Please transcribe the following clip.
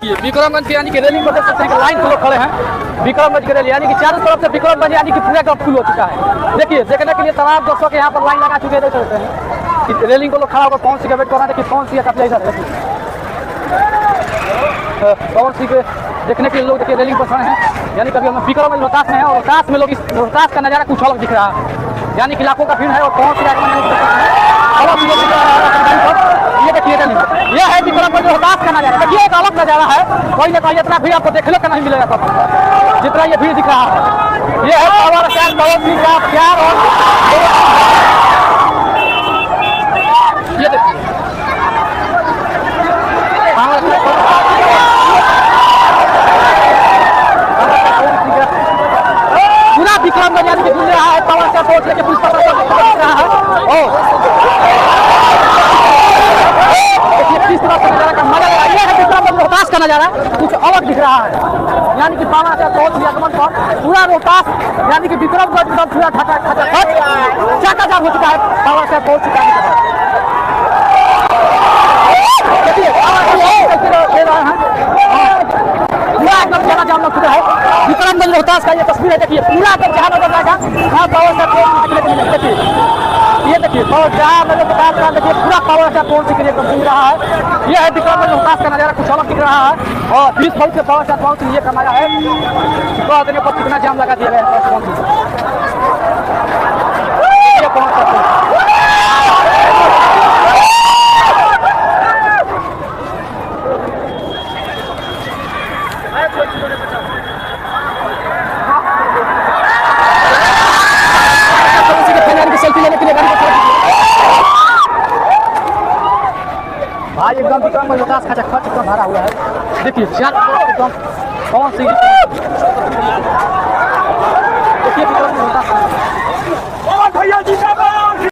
विक्रमगंज के यानी कि रेलिंग पर देख सकते हैं कि लाइन के लोग खड़े हैं। विक्रमगंज के रेल यानी कि चारों तरफ से विक्रमगंज यानी कि पूरा का फुल हो चुका है। देखिए देखने के लिए तमाम दर्शक के यहाँ पर लाइन लगा चुके हैं। देख सकते हैं कि रेलिंग को लोग खड़ा होकर पवन सिंह का वेट कर रहे हैं। देखिए पवन सिंह का इधर देखिए पवन सिंह के देखने के लिए लोग देखिए रेलिंग पर खड़े हैं। यानी कभी हम विक्रमगंज रोहतास में है और रोहतास में लोग इस रोहतास का नज़ारा कुछ अलग दिख रहा है। यानी कि लाखों का भीड़ है और पवन सिंह ये देखिए ये है विक्रमगंज रोहतास का नजारा। देखिए एक अलग नजारा है। कोई ना कोई इतना भीड़ आपको देखने का नहीं मिलेगा सब जितना ये भीड़ दिख रहा है। ये है पावर स्टार पवन सिंह का प्यार और ये देखिए पूरा विक्रमगंज यानी कि घूम रहा है। पावर स्टार पहुंच लेके पुलिस प्रशासन दिख रहा है। किस तरह का नजारा का मजा लगा। ये है विक्रमगंज रोहतास का नजारा कुछ अलग दिख रहा है। यानी कि पावर स्टार पहुंच आगमन पर पूरा रोहतास यानी कि विक्रमगंज एकदम पूरा चकाचक हो चुका है। पावर स्टार पहुंच चुका है। पूरा एकदम जगह जाम लग चुका है। विक्रमगंज रोहतास का ये तस्वीर है। देखिए पूरा एकदम जहाँ नजर आएगा वहाँ पावर स्टार पहुंच देखिए ये देखिए और जहाँ नजर देखिए पूरा पावर स्टार पहुंच के लिए घूम रहा है। ये है विक्रमगंज रोहतास का नजारा कुछ अलग दिख रहा है और 20 फुट से पावर स्टार पहुंच ये कमाया है। बहुत दिन पर कितना जाम लगा दिया गया सेल्फी लेने के लिए भाई एकदम विक्रमगंज रोहतास का खर्च एकदम भरा हुआ है। देखिए एकदम कौन सी